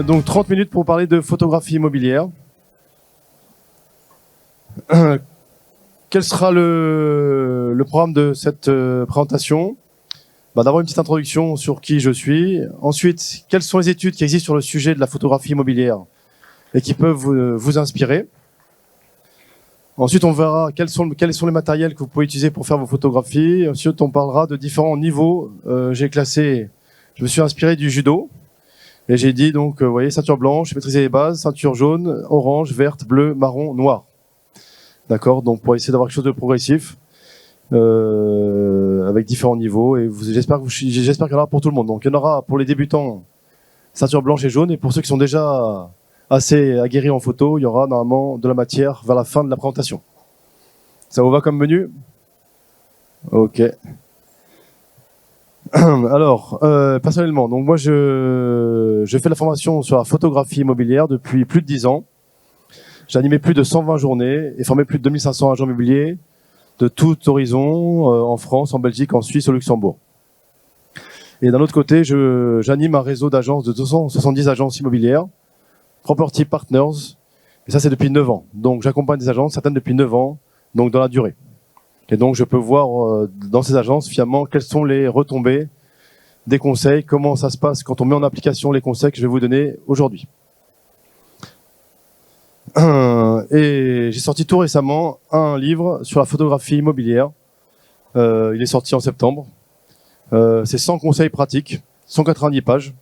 Donc 30 minutes pour parler de photographie immobilière. Quel sera le programme de cette présentation? D'abord une petite introduction sur qui je suis. Ensuite, quelles sont les études qui existent sur le sujet de la photographie immobilière et qui peuvent vous inspirer. Ensuite, on verra quels sont les matériels que vous pouvez utiliser pour faire vos photographies. Ensuite, on parlera de différents niveaux. Je me suis inspiré du judo. Et j'ai dit donc, vous voyez, ceinture blanche, maîtriser les bases, ceinture jaune, orange, verte, bleue, marron, noir. D'accord, donc pour essayer d'avoir quelque chose de progressif, avec différents niveaux. Et j'espère qu'il y en aura pour tout le monde. Donc il y en aura pour les débutants, ceinture blanche et jaune. Et pour ceux qui sont déjà assez aguerris en photo, il y aura normalement de la matière vers la fin de la présentation. Ça vous va comme menu? Ok. Alors, personnellement, donc moi je fais la formation sur la photographie immobilière depuis plus de 10 ans. J'ai animé plus de 120 journées et formé plus de 2500 agents immobiliers de tout horizon, en France, en Belgique, en Suisse, au Luxembourg. Et d'un autre côté, j'anime un réseau d'agences de 270 agences immobilières, Property Partners, et ça c'est depuis 9 ans. Donc j'accompagne des agences, certaines depuis 9 ans, donc dans la durée. Et donc je peux voir dans ces agences finalement quelles sont les retombées des conseils, comment ça se passe quand on met en application les conseils que je vais vous donner aujourd'hui. Et j'ai sorti tout récemment un livre sur la photographie immobilière. Il est sorti en septembre. C'est 100 conseils pratiques, 190 pages.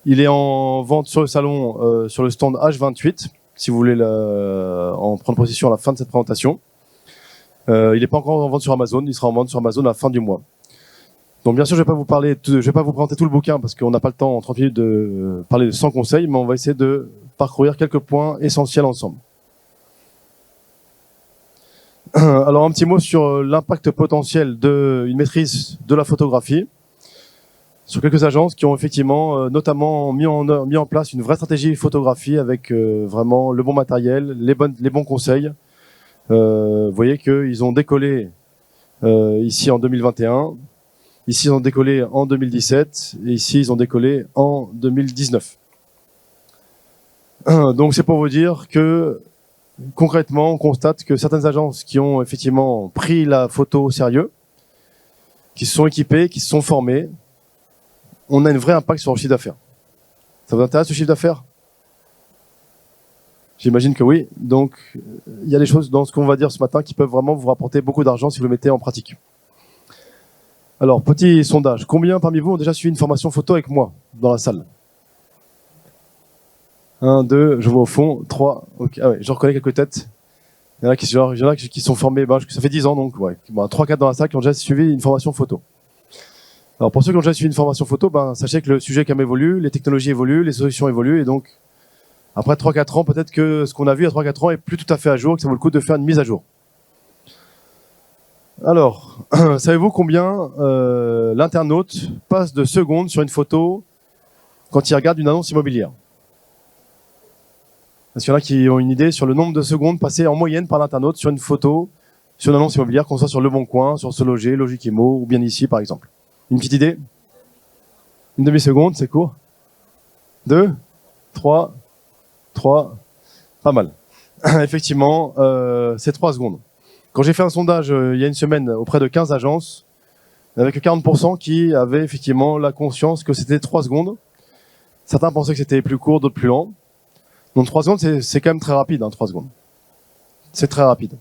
Il est en vente sur le salon, sur le stand H28, si vous voulez en prendre possession à la fin de cette présentation. Il n'est pas encore en vente sur Amazon, il sera en vente sur Amazon à la fin du mois. Donc bien sûr, je vais pas vous présenter tout le bouquin parce qu'on n'a pas le temps en 30 minutes de parler de 100 conseils, mais on va essayer de parcourir quelques points essentiels ensemble. Alors un petit mot sur l'impact potentiel d'une maîtrise de la photographie sur quelques agences qui ont effectivement notamment mis en place une vraie stratégie photographie avec vraiment le bon matériel, les bons conseils. Vous voyez qu'ils ont décollé ici en 2021, ici ils ont décollé en 2017 et ici ils ont décollé en 2019. Donc c'est pour vous dire que concrètement on constate que certaines agences qui ont effectivement pris la photo au sérieux, qui se sont équipées, qui se sont formées, on a un vrai impact sur le chiffre d'affaires. Ça vous intéresse le chiffre d'affaires ? J'imagine que oui. Donc, il y a des choses dans ce qu'on va dire ce matin qui peuvent vraiment vous rapporter beaucoup d'argent si vous le mettez en pratique. Alors, petit sondage. Combien parmi vous ont déjà suivi une formation photo avec moi dans la salle? 1, 2, je vois au fond. 3, ok. Ah ouais, je reconnais quelques têtes. Il y en a qui sont formés, ça fait 10 ans, donc ouais. 3, 4 dans la salle qui ont déjà suivi une formation photo. Alors, pour ceux qui ont déjà suivi une formation photo, sachez que le sujet quand même évolue, les technologies évoluent, les solutions évoluent, et donc, après 3-4 ans, peut-être que ce qu'on a vu à 3-4 ans est plus tout à fait à jour, que ça vaut le coup de faire une mise à jour. Alors, savez-vous combien l'internaute passe de secondes sur une photo quand il regarde une annonce immobilière? Est-ce qu'il y en a qui ont une idée sur le nombre de secondes passées en moyenne par l'internaute sur une photo, sur une annonce immobilière, qu'on soit sur Le Bon Coin, sur Se Loger, Logic-Immo ou bien ici par exemple? Une petite idée? Une demi-seconde, c'est court. 2, 3, pas mal. Effectivement, c'est 3 secondes. Quand j'ai fait un sondage il y a une semaine auprès de 15 agences, il n'y avait que 40% qui avaient effectivement la conscience que c'était 3 secondes. Certains pensaient que c'était plus court, d'autres plus lent. Donc 3 secondes, c'est quand même très rapide, 3 secondes. C'est très rapide.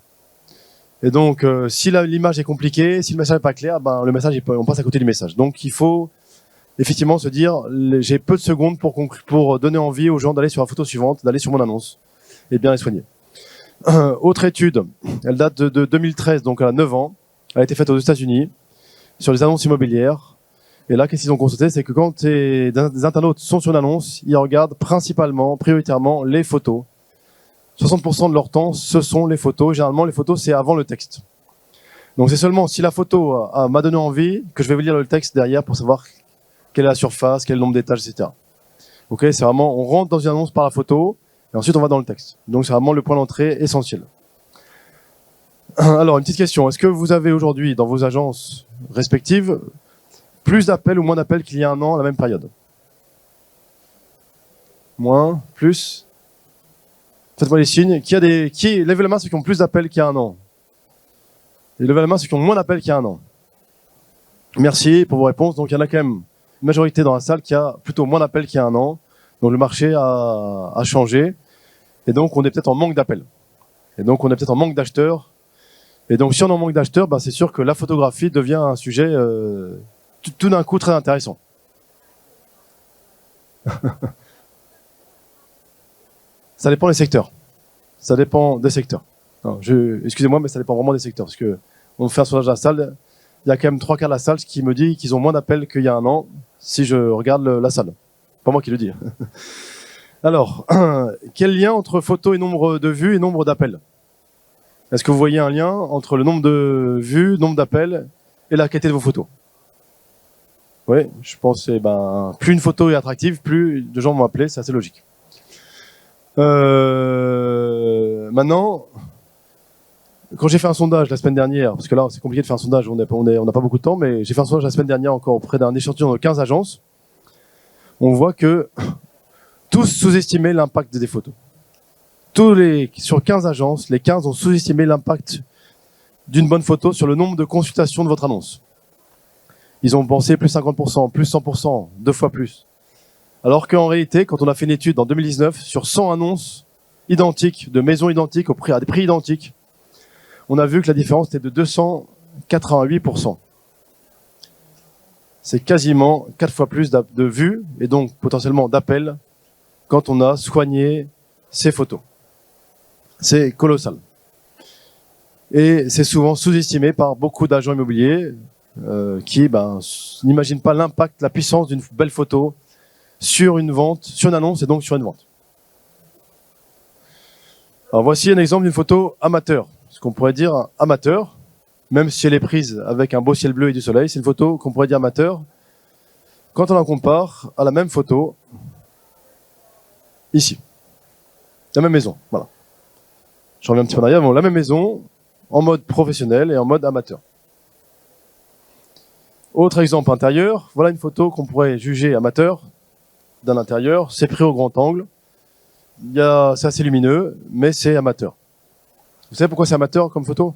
Et donc, si l'image est compliquée, si le message n'est pas clair, le message, on passe à côté du message. Donc il faut effectivement se dire, j'ai peu de secondes pour donner envie aux gens d'aller sur la photo suivante, d'aller sur mon annonce, et bien les soigner. Autre étude, elle date de 2013, donc elle a 9 ans, elle a été faite aux États-Unis, sur les annonces immobilières. Et là, qu'est-ce qu'ils ont constaté, c'est que quand des internautes sont sur une annonce, ils regardent prioritairement les photos. 60% de leur temps, ce sont les photos. Généralement, les photos, c'est avant le texte. Donc c'est seulement si la photo m'a donné envie que je vais vous lire le texte derrière pour savoir quelle est la surface, quel est le nombre d'étages, etc. Ok, c'est vraiment, on rentre dans une annonce par la photo, et ensuite on va dans le texte. Donc c'est vraiment le point d'entrée essentiel. Alors, une petite question. Est-ce que vous avez aujourd'hui, dans vos agences respectives, plus d'appels ou moins d'appels qu'il y a un an à la même période? Moins, plus. Faites-moi les signes. Lèvez la main ceux qui ont plus d'appels qu'il y a un an. Et levez la main ceux qui ont moins d'appels qu'il y a un an. Merci pour vos réponses. Donc il y en a quand même une majorité dans la salle qui a plutôt moins d'appels qu'il y a un an. Donc le marché a changé. Et donc on est peut-être en manque d'appels. Et donc on est peut-être en manque d'acheteurs. Et donc si on est en manque d'acheteurs, c'est sûr que la photographie devient un sujet tout d'un coup très intéressant. Ça dépend des secteurs. Ça dépend des secteurs. Excusez-moi, mais ça dépend vraiment des secteurs. Parce que on fait un sondage à la salle, il y a quand même 3/4 de la salle qui me dit qu'ils ont moins d'appels qu'il y a un an, si je regarde la salle. Pas moi qui le dis. Alors, quel lien entre photo et nombre de vues et nombre d'appels? Est-ce que vous voyez un lien entre le nombre de vues, nombre d'appels et la qualité de vos photos? Oui, je pense que plus une photo est attractive, plus de gens vont appeler, c'est assez logique. Maintenant, quand j'ai fait un sondage la semaine dernière, parce que là c'est compliqué de faire un sondage, on n'a pas beaucoup de temps, mais j'ai fait un sondage la semaine dernière encore auprès d'un échantillon de 15 agences, on voit que tous sous-estimaient l'impact des photos. Sur 15 agences, les 15 ont sous-estimé l'impact d'une bonne photo sur le nombre de consultations de votre annonce. Ils ont pensé plus 50%, plus 100%, 2 fois plus. Alors qu'en réalité, quand on a fait une étude en 2019 sur 100 annonces identiques, de maisons identiques à des prix identiques, on a vu que la différence était de 288%. C'est quasiment 4 fois plus de vues et donc potentiellement d'appels quand on a soigné ces photos. C'est colossal. Et c'est souvent sous-estimé par beaucoup d'agents immobiliers qui n'imaginent pas l'impact, la puissance d'une belle photo sur une vente, sur une annonce et donc sur une vente. Alors voici un exemple d'une photo amateur. Ce qu'on pourrait dire amateur, même si elle est prise avec un beau ciel bleu et du soleil, c'est une photo qu'on pourrait dire amateur. Quand on la compare à la même photo, ici, la même maison, voilà. Je reviens un petit peu en arrière, la même maison, en mode professionnel et en mode amateur. Autre exemple intérieur, voilà une photo qu'on pourrait juger amateur d'un intérieur, c'est pris au grand angle, c'est assez lumineux, mais c'est amateur. Vous savez pourquoi c'est amateur comme photo?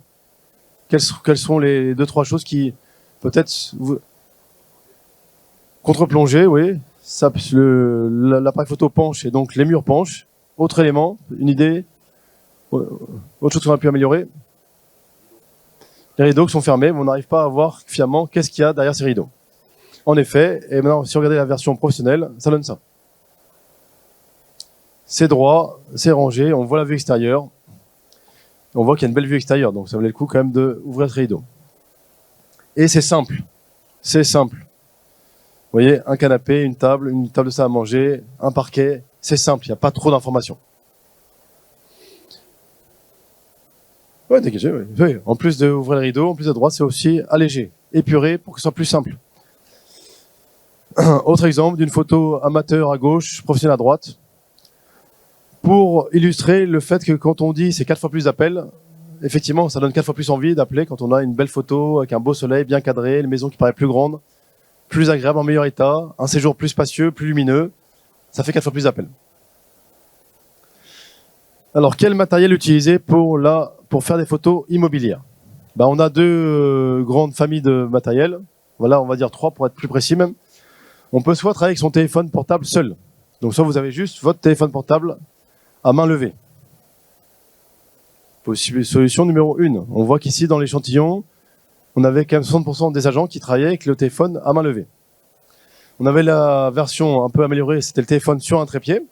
Quelles sont les 2-3 choses qui, peut-être, contre-plongée, oui, l'appareil photo penche et donc les murs penchent. Autre élément, une idée, autre chose qu'on a pu améliorer. Les rideaux qui sont fermés, mais on n'arrive pas à voir finalement qu'est-ce qu'il y a derrière ces rideaux. En effet, et maintenant, si vous regardez la version professionnelle, ça donne ça. C'est droit, c'est rangé, on voit la vue extérieure. On voit qu'il y a une belle vue extérieure, donc ça valait le coup quand même d'ouvrir ce rideau. Et c'est simple. C'est simple. Vous voyez, un canapé, une table de salle à manger, un parquet. C'est simple, il n'y a pas trop d'informations. Ouais, dégagé, oui. En plus d'ouvrir le rideau, en plus de droit, c'est aussi allégé, épuré pour que ce soit plus simple. Autre exemple d'une photo amateur à gauche, professionnel à droite. Pour illustrer le fait que quand on dit c'est 4 fois plus d'appels, effectivement, ça donne 4 fois plus envie d'appeler quand on a une belle photo avec un beau soleil bien cadré, une maison qui paraît plus grande, plus agréable, en meilleur état, un séjour plus spacieux, plus lumineux. Ça fait 4 fois plus d'appels. Alors, quel matériel utiliser pour faire des photos immobilières? On a 2 grandes familles de matériel. Voilà, on va dire 3 pour être plus précis même. On peut soit travailler avec son téléphone portable seul. Donc, soit vous avez juste votre téléphone portable à main levée. Solution numéro 1. On voit qu'ici, dans l'échantillon, on avait quand même 60% des agents qui travaillaient avec le téléphone à main levée. On avait la version un peu améliorée, c'était le téléphone sur un trépied.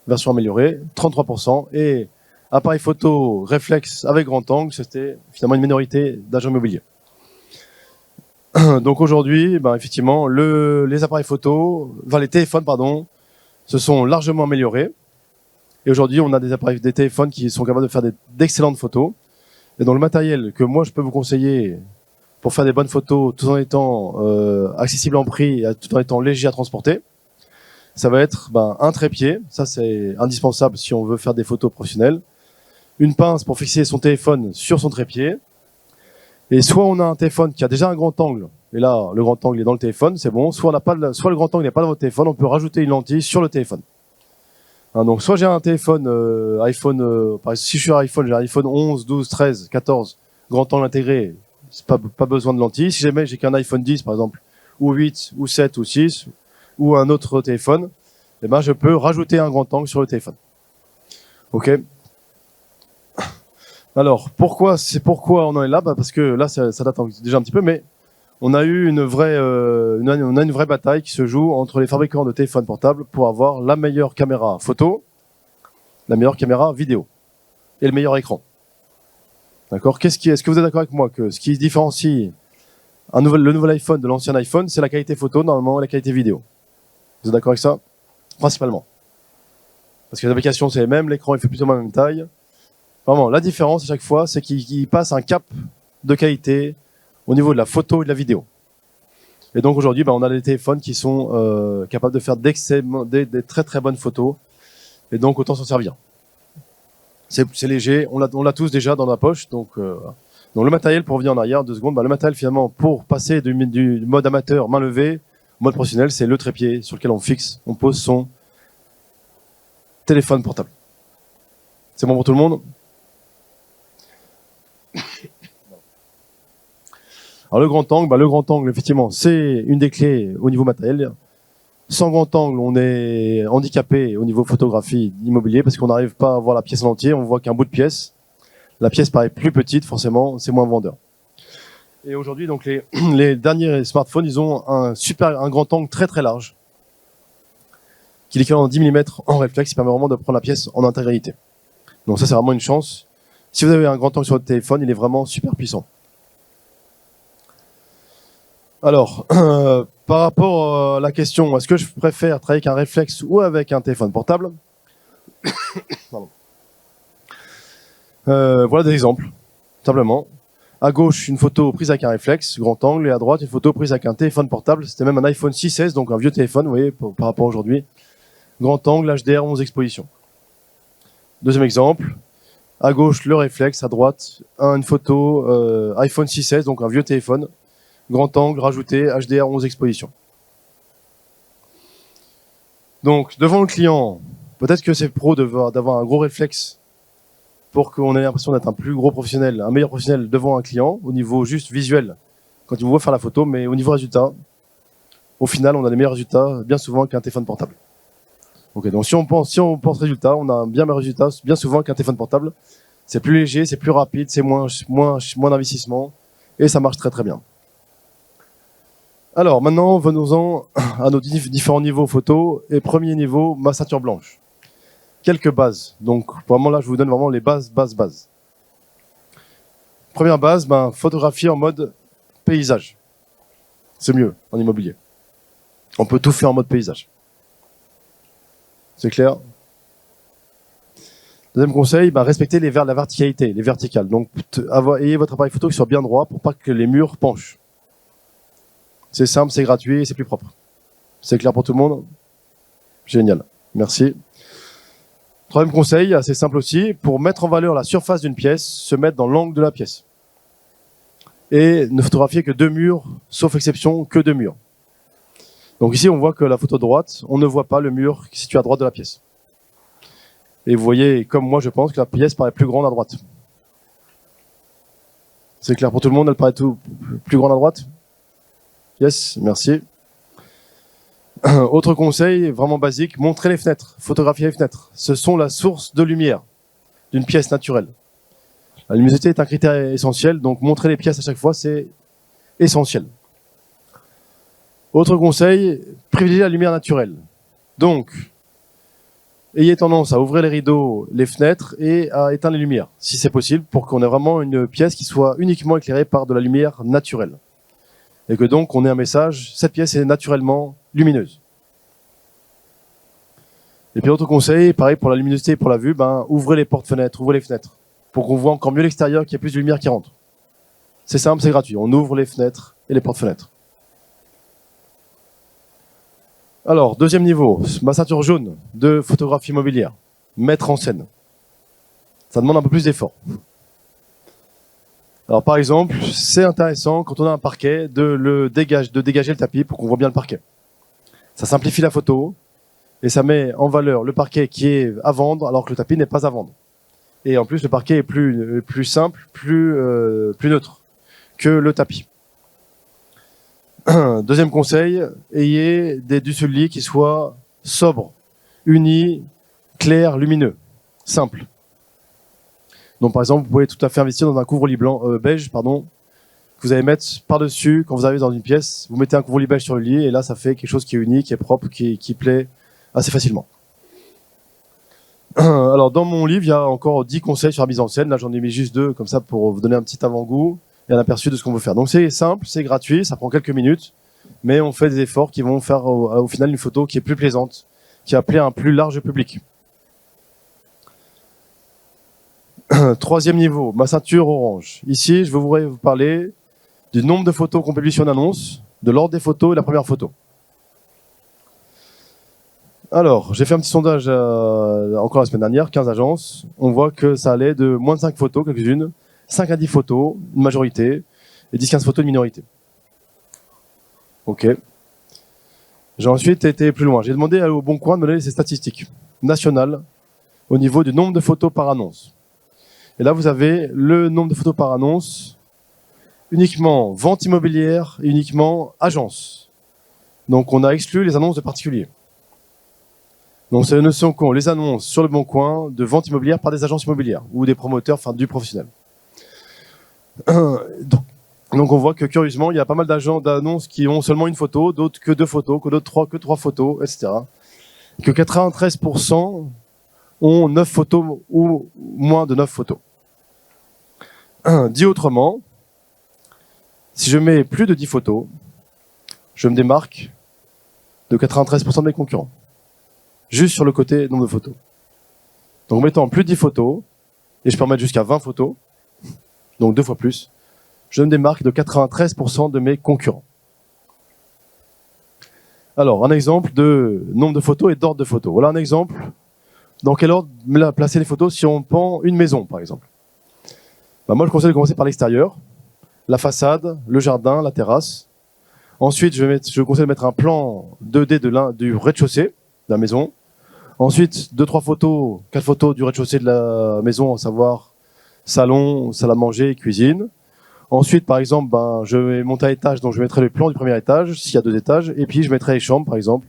Version améliorée, 33%. Et appareil photo réflexe avec grand angle, c'était finalement une minorité d'agents immobiliers. Donc aujourd'hui, effectivement, les appareils photo, les téléphones, se sont largement améliorés. Et aujourd'hui, on a des téléphones qui sont capables de faire d'excellentes photos. Et donc le matériel que moi je peux vous conseiller pour faire des bonnes photos tout en étant accessible en prix et tout en étant léger à transporter, ça va être un trépied, ça c'est indispensable si on veut faire des photos professionnelles, une pince pour fixer son téléphone sur son trépied, et soit on a un téléphone qui a déjà un grand angle, et là le grand angle est dans le téléphone, c'est bon, soit le grand angle n'est pas dans votre téléphone, on peut rajouter une lentille sur le téléphone. Hein, donc soit j'ai un téléphone iPhone, par exemple, si je suis sur iPhone, j'ai un iPhone 11, 12, 13, 14, grand angle intégré, c'est pas besoin de lentilles. Si jamais j'ai qu'un iPhone 10 par exemple, ou 8, ou 7, ou 6, ou un autre téléphone, eh ben je peux rajouter un grand angle sur le téléphone. Ok. Alors pourquoi on en est là? Parce que là ça date déjà un petit peu, mais on a eu une vraie bataille qui se joue entre les fabricants de téléphones portables pour avoir la meilleure caméra photo, la meilleure caméra vidéo et le meilleur écran. D'accord? Est-ce que vous êtes d'accord avec moi que ce qui différencie le nouvel iPhone de l'ancien iPhone, c'est la qualité photo normalement et la qualité vidéo? Vous êtes d'accord avec ça? Principalement. Parce que les applications c'est les mêmes, l'écran il fait plus ou moins la même taille. Vraiment, la différence à chaque fois, c'est qu'il passe un cap de qualité au niveau de la photo et de la vidéo. Et donc aujourd'hui, on a des téléphones qui sont capables de faire des très très bonnes photos. Et donc autant s'en servir. C'est léger, on l'a tous déjà dans la poche. Donc le matériel, pour revenir en arrière 2 secondes, le matériel finalement pour passer du mode amateur main levée au mode professionnel, c'est le trépied sur lequel on pose son téléphone portable. C'est bon pour tout le monde? Alors le grand angle, effectivement, c'est une des clés au niveau matériel. Sans grand angle, on est handicapé au niveau photographie immobilier parce qu'on n'arrive pas à voir la pièce en entier, on voit qu'un bout de pièce. La pièce paraît plus petite, forcément, c'est moins vendeur. Et aujourd'hui, donc les derniers smartphones, ils ont un grand angle très très large, qui est l'équivalent de 10 mm en réflexe, qui permet vraiment de prendre la pièce en intégralité. Donc ça, c'est vraiment une chance. Si vous avez un grand angle sur votre téléphone, il est vraiment super puissant. Alors, par rapport à la question, est-ce que je préfère travailler avec un réflexe ou avec un téléphone portable? Voilà des exemples, simplement. À gauche, une photo prise avec un réflexe, grand angle, et à droite, une photo prise avec un téléphone portable. C'était même un iPhone 6S, donc un vieux téléphone, vous voyez, par rapport à aujourd'hui. Grand angle, HDR, 11 expositions. Deuxième exemple, à gauche, le réflexe, à droite, une photo iPhone 6S, donc un vieux téléphone. Grand angle, rajouté, HDR, 11 expositions. Donc, devant le client, peut-être que c'est pro d'avoir un gros réflexe pour qu'on ait l'impression d'être un plus gros professionnel, un meilleur professionnel devant un client, au niveau juste visuel, quand il vous voit faire la photo, mais au niveau résultat, au final, on a les meilleurs résultats, bien souvent, qu'un téléphone portable. Ok, donc si on pense résultat, on a un bien meilleur résultat, bien souvent qu'un téléphone portable. C'est plus léger, c'est plus rapide, c'est moins d'investissement, et ça marche très très bien. Alors, maintenant, venons-en à nos différents niveaux photo. Et premier niveau, ma ceinture blanche. Quelques bases. Donc, vraiment là, je vous donne vraiment les bases. Première base, photographier en mode paysage. C'est mieux en immobilier. On peut tout faire en mode paysage. C'est clair? Deuxième conseil, respectez la verticalité, les verticales. Donc, ayez votre appareil photo qui soit bien droit pour pas que les murs penchent. C'est simple, c'est gratuit et c'est plus propre. C'est clair pour tout le monde? Génial. Merci. Troisième conseil, assez simple aussi, pour mettre en valeur la surface d'une pièce, se mettre dans l'angle de la pièce. Et ne photographier que 2 murs, sauf exception, que 2 murs. Donc ici, on voit que la photo de droite, on ne voit pas le mur qui est situé à droite de la pièce. Et vous voyez, comme moi, je pense que la pièce paraît plus grande à droite. C'est clair pour tout le monde, elle paraît plus grande à droite? Yes, merci. Autre conseil, vraiment basique, montrez les fenêtres, photographiez les fenêtres. Ce sont la source de lumière d'une pièce naturelle. La luminosité est un critère essentiel, donc montrer les pièces à chaque fois, c'est essentiel. Autre conseil, privilégiez la lumière naturelle. Donc, ayez tendance à ouvrir les rideaux, les fenêtres et à éteindre les lumières, si c'est possible, pour qu'on ait vraiment une pièce qui soit uniquement éclairée par de la lumière naturelle. Et que donc on ait un message, cette pièce est naturellement lumineuse. Et puis autre conseil, pareil pour la luminosité et pour la vue, ouvrez les portes-fenêtres, ouvrez les fenêtres, pour qu'on voit encore mieux l'extérieur, qu'il y ait plus de lumière qui rentre. C'est simple, c'est gratuit, on ouvre les fenêtres et les portes-fenêtres. Alors, deuxième niveau, ma ceinture jaune de photographie immobilière, mettre en scène. Ça demande un peu plus d'effort. Alors par exemple, c'est intéressant quand on a un parquet de dégager le tapis pour qu'on voit bien le parquet. Ça simplifie la photo et ça met en valeur le parquet qui est à vendre alors que le tapis n'est pas à vendre. Et en plus, le parquet est plus simple, plus neutre que le tapis. Deuxième conseil, ayez des dessus de lit qui soient sobres, unis, clairs, lumineux, simples. Donc par exemple, vous pouvez tout à fait investir dans un couvre-lit beige, que vous allez mettre par-dessus quand vous arrivez dans une pièce. Vous mettez un couvre-lit beige sur le lit et là, ça fait quelque chose qui est unique, qui est propre, qui plaît assez facilement. Alors dans mon livre, il y a encore 10 conseils sur la mise en scène. Là, j'en ai mis juste 2 comme ça pour vous donner un petit avant-goût et un aperçu de ce qu'on veut faire. Donc c'est simple, c'est gratuit, ça prend quelques minutes, mais on fait des efforts qui vont faire au final une photo qui est plus plaisante, qui va plaire à un plus large public. Troisième niveau, ma ceinture orange. Ici, je voudrais vous parler du nombre de photos qu'on publie sur une annonce, de l'ordre des photos et la première photo. Alors, j'ai fait un petit sondage encore la semaine dernière, 15 agences. On voit que ça allait de moins de 5 photos, quelques-unes, 5 à 10 photos, une majorité, et 10-15 photos, une minorité. Ok. J'ai ensuite été plus loin. J'ai demandé au Bon Coin de me donner ces statistiques nationales au niveau du nombre de photos par annonce. Et là, vous avez le nombre de photos par annonce, uniquement vente immobilière et uniquement agence. Donc, on a exclu les annonces de particuliers. Donc, ce ne sont que les annonces sur le Bon Coin de vente immobilière par des agences immobilières ou des promoteurs, enfin du professionnel. Donc, on voit que curieusement, il y a pas mal d'annonces qui ont seulement une photo, d'autres que 2 photos, que d'autres que 3 photos, etc. Que 93% ont 9 photos ou moins de 9 photos. Dit autrement, si je mets plus de 10 photos, je me démarque de 93% de mes concurrents. Juste sur le côté nombre de photos. Donc en mettant plus de 10 photos, et je peux en mettre jusqu'à 20 photos, donc 2 fois plus, je me démarque de 93% de mes concurrents. Alors, un exemple de nombre de photos et d'ordre de photos. Voilà un exemple. Dans quel ordre placer les photos si on prend une maison, par exemple? Moi, je conseille de commencer par l'extérieur, la façade, le jardin, la terrasse. Ensuite, je conseille de mettre un plan 2D du rez-de-chaussée de la maison. Ensuite, 2-3 photos, 4 photos du rez-de-chaussée de la maison, à savoir salon, salle à manger, cuisine. Ensuite, par exemple, je vais monter à étage, donc je mettrai le plan du premier étage, s'il y a 2 étages, et puis je mettrai les chambres, par exemple,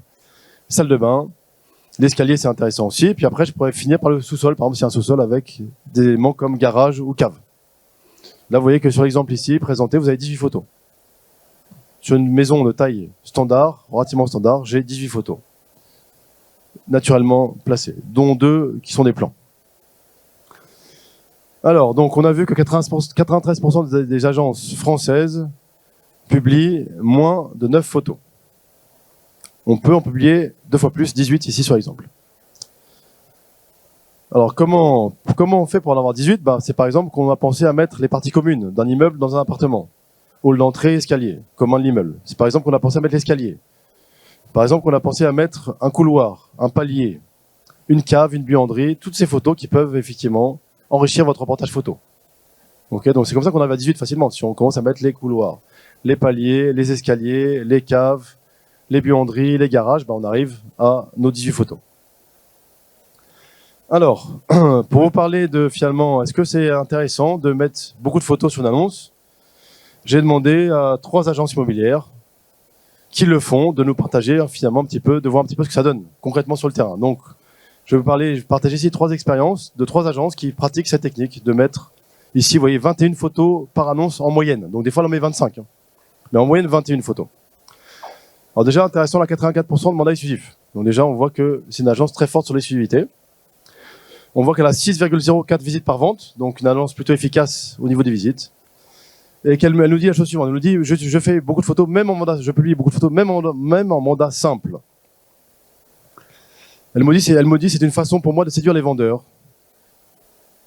salle de bain, l'escalier, c'est intéressant aussi, et puis après, je pourrais finir par le sous-sol, par exemple, s'il y a un sous-sol avec des éléments comme garage ou cave. Là, vous voyez que sur l'exemple ici, présenté, vous avez 18 photos. Sur une maison de taille standard, relativement standard, j'ai 18 photos. Naturellement placées, dont 2 qui sont des plans. Alors, donc, on a vu que 93% des agences françaises publient moins de 9 photos. On peut en publier 2 fois plus, 18 ici sur l'exemple. Alors, comment on fait pour en avoir 18 ? C'est par exemple qu'on a pensé à mettre les parties communes d'un immeuble dans un appartement. Hall d'entrée, escalier, commun de l'immeuble. C'est par exemple qu'on a pensé à mettre l'escalier. Par exemple, qu'on a pensé à mettre un couloir, un palier, une cave, une buanderie, toutes ces photos qui peuvent effectivement enrichir votre reportage photo. Okay, donc c'est comme ça qu'on arrive à 18 facilement, si on commence à mettre les couloirs, les paliers, les escaliers, les caves, les buanderies, les garages, on arrive à nos 18 photos. Alors, pour vous parler de finalement, est-ce que c'est intéressant de mettre beaucoup de photos sur une annonce ? J'ai demandé à 3 agences immobilières qui le font, de nous partager finalement un petit peu, de voir un petit peu ce que ça donne concrètement sur le terrain. Donc, je vais partager ici 3 expériences de 3 agences qui pratiquent cette technique de mettre, ici, vous voyez, 21 photos par annonce en moyenne. Donc, des fois, on en met 25. Mais en moyenne, 21 photos. Alors déjà, intéressant, la 84% de mandats exclusifs. Donc déjà, on voit que c'est une agence très forte sur l'exclusivité. On voit qu'elle a 6,04 visites par vente, donc une agence plutôt efficace au niveau des visites. Et elle nous dit la chose suivante, elle nous dit, je fais beaucoup de photos, même en mandat, je publie beaucoup de photos, même en mandat simple. Elle me dit, c'est une façon pour moi de séduire les vendeurs,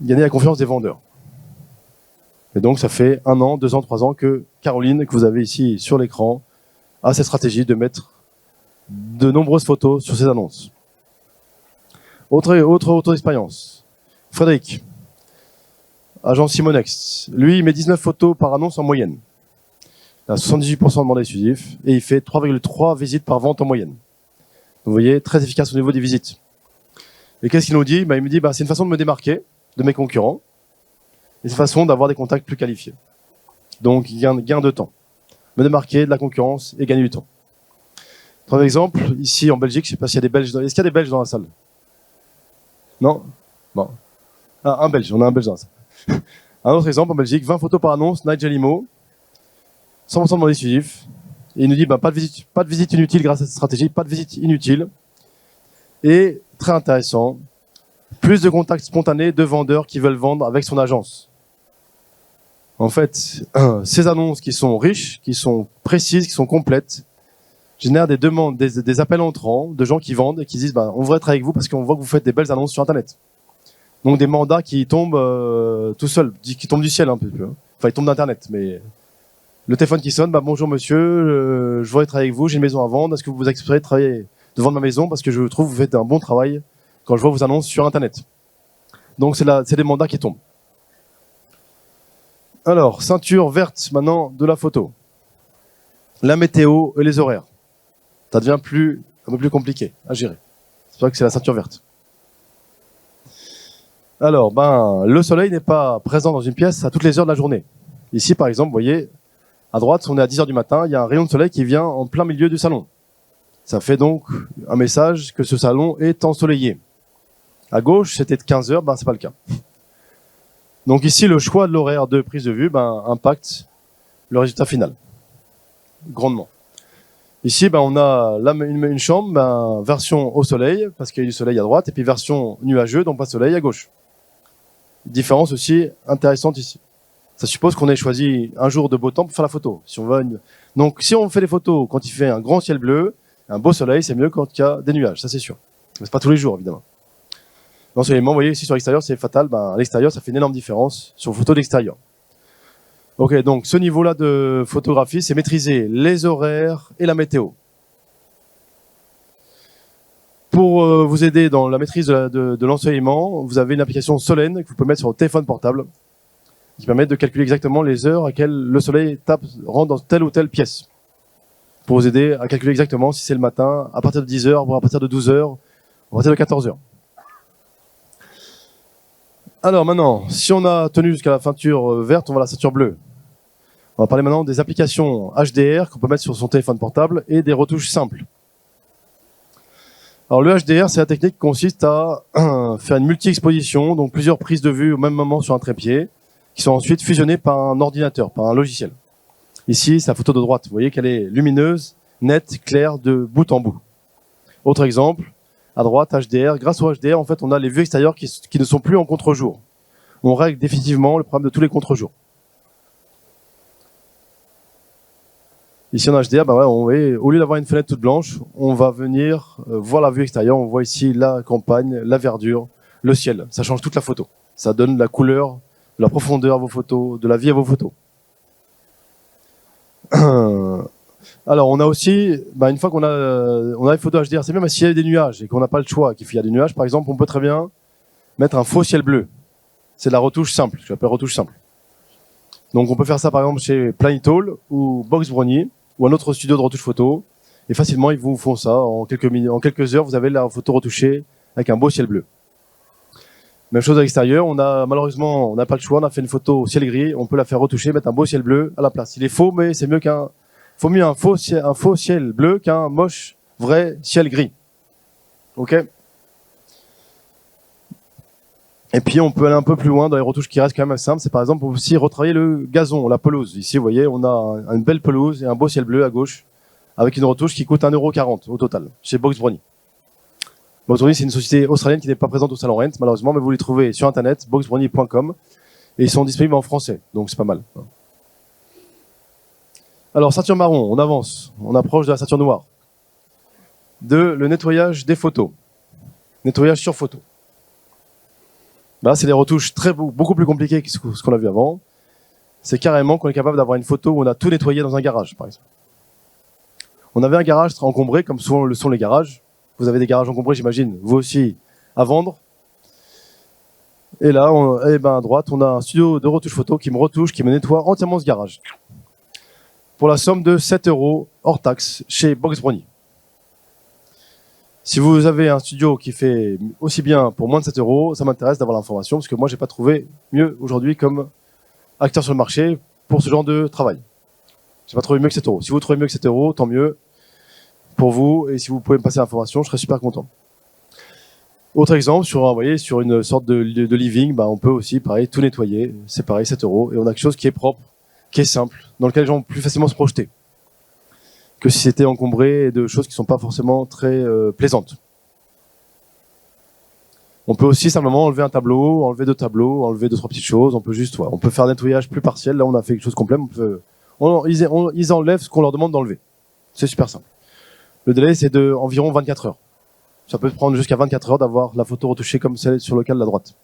gagner la confiance des vendeurs. Et donc, ça fait 1 an, 2 ans, 3 ans que Caroline, que vous avez ici sur l'écran, a cette stratégie de mettre de nombreuses photos sur ses annonces. Autre expérience. Frédéric, agent Simonex. Lui, il met 19 photos par annonce en moyenne. Il a 78% de mandats exclusifs et il fait 3,3 visites par vente en moyenne. Vous voyez, très efficace au niveau des visites. Et qu'est-ce qu'il nous dit? Il me dit, c'est une façon de me démarquer de mes concurrents. Et c'est une façon d'avoir des contacts plus qualifiés. Donc, gain de temps. Me démarquer de la concurrence et gagner du temps. Par exemple, ici en Belgique, je ne sais pas s'il y a des Belges. Est-ce qu'il y a des Belges dans la salle? Non? Bon. Ah, un Belge, on a un Belge dans la salle. Un autre exemple, en Belgique, 20 photos par annonce, Nigel Limo, 100% de mon décisif. Et il nous dit, pas de visite inutile grâce à cette stratégie, pas de visite inutile. Et, très intéressant, plus de contacts spontanés de vendeurs qui veulent vendre avec son agence. En fait, ces annonces qui sont riches, qui sont précises, qui sont complètes, génèrent des demandes, des appels entrants de gens qui vendent et qui disent on voudrait travailler avec vous parce qu'on voit que vous faites des belles annonces sur Internet. Donc des mandats qui tombent tout seuls, qui tombent du ciel un peu. Enfin, ils tombent d'Internet, mais le téléphone qui sonne, bonjour monsieur, je voudrais travailler avec vous, j'ai une maison à vendre, est-ce que vous accepterez de vendre ma maison parce que je trouve que vous faites un bon travail quand je vois vos annonces sur Internet. Donc c'est des mandats qui tombent. Alors, ceinture verte maintenant de la photo. La météo et les horaires. Ça devient un peu plus compliqué à gérer. C'est pour ça que c'est la ceinture verte. Alors, le soleil n'est pas présent dans une pièce à toutes les heures de la journée. Ici, par exemple, vous voyez, à droite, on est à 10 heures du matin, il y a un rayon de soleil qui vient en plein milieu du salon. Ça fait donc un message que ce salon est ensoleillé. À gauche, c'était de 15 heures, c'est pas le cas. Donc ici, le choix de l'horaire de prise de vue impacte le résultat final, grandement. Ici, on a une chambre, version au soleil, parce qu'il y a du soleil à droite, et puis version nuageux, donc pas de soleil à gauche. Différence aussi intéressante ici. Ça suppose qu'on ait choisi un jour de beau temps pour faire la photo. Donc si on fait les photos quand il fait un grand ciel bleu, un beau soleil, c'est mieux quand il y a des nuages, ça c'est sûr. Mais c'est pas tous les jours, évidemment. L'ensoleillement, vous voyez, ici sur l'extérieur, c'est fatal. À l'extérieur, ça fait une énorme différence sur photo d'extérieur. Ok, donc ce niveau-là de photographie, c'est maîtriser les horaires et la météo. Pour vous aider dans la maîtrise de l'ensoleillement, vous avez une application Solène que vous pouvez mettre sur votre téléphone portable qui permet de calculer exactement les heures à laquelle le soleil rentre dans telle ou telle pièce. Pour vous aider à calculer exactement si c'est le matin, à partir de 10 heures, ou à partir de 12 heures, ou à partir de 14 heures. Alors maintenant, si on a tenu jusqu'à la ceinture verte, on va à la ceinture bleue. On va parler maintenant des applications HDR qu'on peut mettre sur son téléphone portable et des retouches simples. Alors le HDR, c'est la technique qui consiste à faire une multi-exposition, donc plusieurs prises de vue au même moment sur un trépied, qui sont ensuite fusionnées par un ordinateur, par un logiciel. Ici, c'est la photo de droite. Vous voyez qu'elle est lumineuse, nette, claire, de bout en bout. Autre exemple, à droite, HDR. Grâce au HDR, en fait, on a les vues extérieures qui ne sont plus en contre-jour. On règle définitivement le problème de tous les contre-jours. Ici en HDR, au lieu d'avoir une fenêtre toute blanche, on va venir voir la vue extérieure. On voit ici la campagne, la verdure, le ciel. Ça change toute la photo. Ça donne de la couleur, de la profondeur à vos photos, de la vie à vos photos. Alors, on a aussi, une fois qu'on a les photos HDR, c'est bien, mais s'il y a des nuages et qu'on n'a pas le choix, qu'il y a des nuages, par exemple, on peut très bien mettre un faux ciel bleu. C'est de la retouche simple, je l'appelle retouche simple. Donc, on peut faire ça, par exemple, chez Planetall ou Box Brownie ou un autre studio de retouche photo. Et facilement, ils vous font ça. En quelques heures, vous avez la photo retouchée avec un beau ciel bleu. Même chose à l'extérieur. Malheureusement, on n'a pas le choix. On a fait une photo au ciel gris. On peut la faire retoucher, mettre un beau ciel bleu à la place. Il est faux, mais c'est mieux faut mieux un faux ciel bleu qu'un moche, vrai ciel gris. Ok? Et puis, on peut aller un peu plus loin dans les retouches qui restent quand même assez simples. C'est par exemple aussi retravailler le gazon, la pelouse. Ici, vous voyez, on a une belle pelouse et un beau ciel bleu à gauche avec une retouche qui coûte 1,40 € au total chez Box Brownie. Box Brownie, c'est une société australienne qui n'est pas présente au Salon Rent, malheureusement, mais vous les trouvez sur Internet, boxbrownie.com, et ils sont disponibles en français, donc c'est pas mal. Alors, ceinture marron, on avance, on approche de la ceinture noire. Le nettoyage des photos. Nettoyage sur photo. C'est des retouches beaucoup plus compliquées que ce qu'on a vu avant. C'est carrément qu'on est capable d'avoir une photo où on a tout nettoyé dans un garage, par exemple. On avait un garage très encombré, comme souvent le sont les garages. Vous avez des garages encombrés, j'imagine, vous aussi, à vendre. Et là, à droite, on a un studio de retouche photo qui me nettoie entièrement ce garage. Pour la somme de 7 € hors taxe chez Box Brownie. Si vous avez un studio qui fait aussi bien pour moins de 7 euros, ça m'intéresse d'avoir l'information parce que moi, j'ai pas trouvé mieux aujourd'hui comme acteur sur le marché pour ce genre de travail. J'ai pas trouvé mieux que 7 euros. Si vous trouvez mieux que 7 euros, tant mieux pour vous. Et si vous pouvez me passer l'information, je serais super content. Autre exemple, vous voyez, sur une sorte de living, bah, on peut aussi, pareil, tout nettoyer. C'est pareil, 7 euros. Et on a quelque chose qui est propre, qui est simple, dans lequel les gens vont plus facilement se projeter que si c'était encombré de choses qui sont pas forcément très plaisantes. On peut aussi simplement enlever un tableau, enlever deux tableaux, enlever deux, trois petites choses. On peut juste, on peut faire un nettoyage plus partiel. Là, on a fait quelque chose de complet. Ils enlèvent ce qu'on leur demande d'enlever. C'est super simple. Le délai, c'est de environ 24 heures. Ça peut prendre jusqu'à 24 heures d'avoir la photo retouchée comme celle sur le cas de la droite.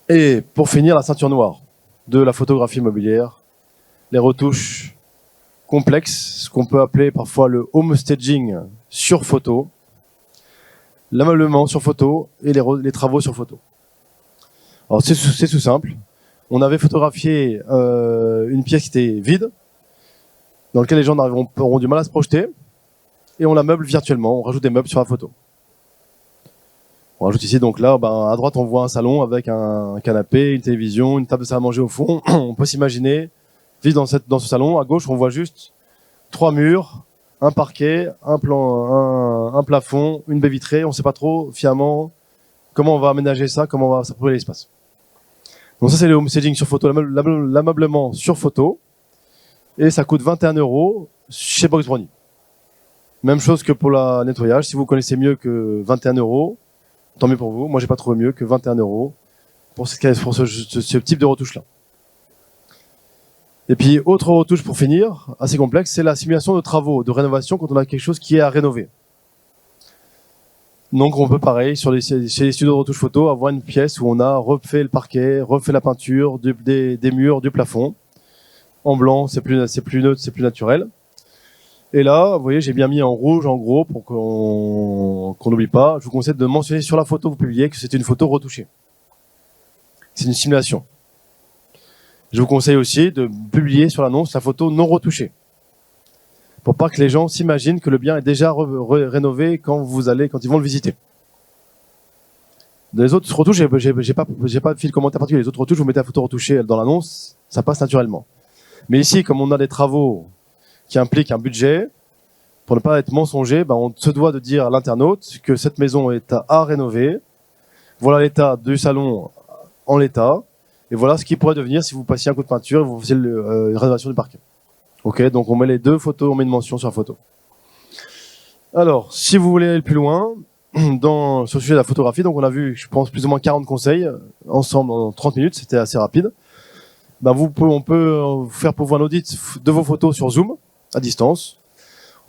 Et pour finir, la ceinture noire de la photographie immobilière, les retouches complexes, ce qu'on peut appeler parfois le home staging sur photo, l'ameublement sur photo et les travaux sur photo. Alors c'est tout simple. On avait photographié une pièce qui était vide, dans laquelle les gens auront du mal à se projeter, et on la meuble virtuellement, on rajoute des meubles sur la photo. On rajoute ici, donc là, à droite, on voit un salon avec un canapé, une télévision, une table de salle à manger au fond. On peut s'imaginer vivre dans ce salon. À gauche, on voit juste 3 murs, un parquet, un plafond, une baie vitrée. On ne sait pas trop, finalement, comment on va aménager ça, comment on va s'approprier l'espace. Donc ça, c'est le home staging sur photo, l'ameublement sur photo. Et ça coûte 21 euros chez Box Brownie. Même chose que pour le nettoyage. Si vous connaissez mieux que 21 euros, tant mieux pour vous. Moi, j'ai pas trouvé mieux que 21 euros pour ce type de retouche-là. Et puis, autre retouche pour finir, assez complexe, c'est la simulation de travaux, de rénovation quand on a quelque chose qui est à rénover. Donc, on peut, pareil, chez les studios de retouche photo, avoir une pièce où on a refait le parquet, refait la peinture, des murs, du plafond. En blanc, c'est plus neutre, c'est plus naturel. Et là, vous voyez, j'ai bien mis en rouge, en gros, pour qu'on n'oublie pas. Je vous conseille de mentionner sur la photo que vous publiez que c'est une photo retouchée. C'est une simulation. Je vous conseille aussi de publier sur l'annonce la photo non retouchée. Pour pas que les gens s'imaginent que le bien est déjà rénové quand ils vont le visiter. Dans les autres retouches, j'ai pas fait de commentaire particulier. Les autres retouches, vous mettez la photo retouchée dans l'annonce, ça passe naturellement. Mais ici, comme on a des travaux qui impliquent un budget, pour ne pas être mensonger, on se doit de dire à l'internaute que cette maison est à rénover. Voilà l'état du salon en l'état. Et voilà ce qui pourrait devenir si vous passiez un coup de peinture et vous faisiez une rénovation du parquet. Ok, donc on met les deux photos, on met une mention sur la photo. Alors, si vous voulez aller plus loin, sur le sujet de la photographie, donc on a vu, je pense, plus ou moins 40 conseils ensemble en 30 minutes, c'était assez rapide. On peut vous faire pour vous un audit de vos photos sur Zoom, à distance.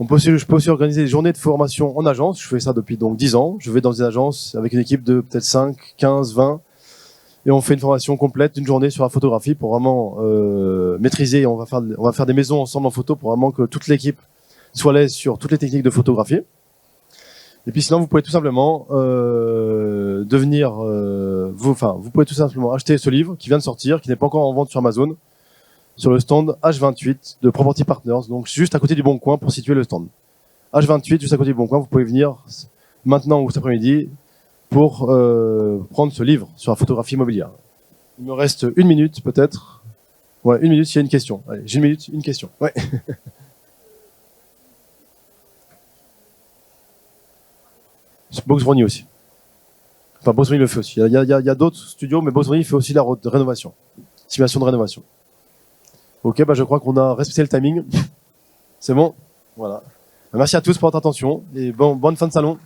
Je peux aussi organiser des journées de formation en agence. Je fais ça depuis donc 10 ans. Je vais dans une agence avec une équipe de peut-être 5, 15, 20. Et on fait une formation complète d'une journée sur la photographie pour vraiment maîtriser. On va faire des maisons ensemble en photo pour vraiment que toute l'équipe soit à l'aise sur toutes les techniques de photographie. Et puis sinon, vous pouvez tout simplement vous pouvez tout simplement acheter ce livre qui vient de sortir, qui n'est pas encore en vente sur Amazon, sur le stand H28 de Property Partners, donc juste à côté du Bon Coin pour situer le stand. H28, juste à côté du Bon Coin, vous pouvez venir maintenant ou cet après-midi pour prendre ce livre sur la photographie immobilière. Il me reste 1 minute peut-être. Ouais, 1 minute s'il y a une question. Allez, j'ai 1 minute, une question. Ouais. Box Brownie aussi. Enfin, Box Brownie le fait aussi. Il y a d'autres studios, mais Box Brownie fait aussi la rénovation. Simulation de rénovation. Ok, je crois qu'on a respecté le timing. C'est bon? Voilà. Merci à tous pour votre attention et bonne fin de salon.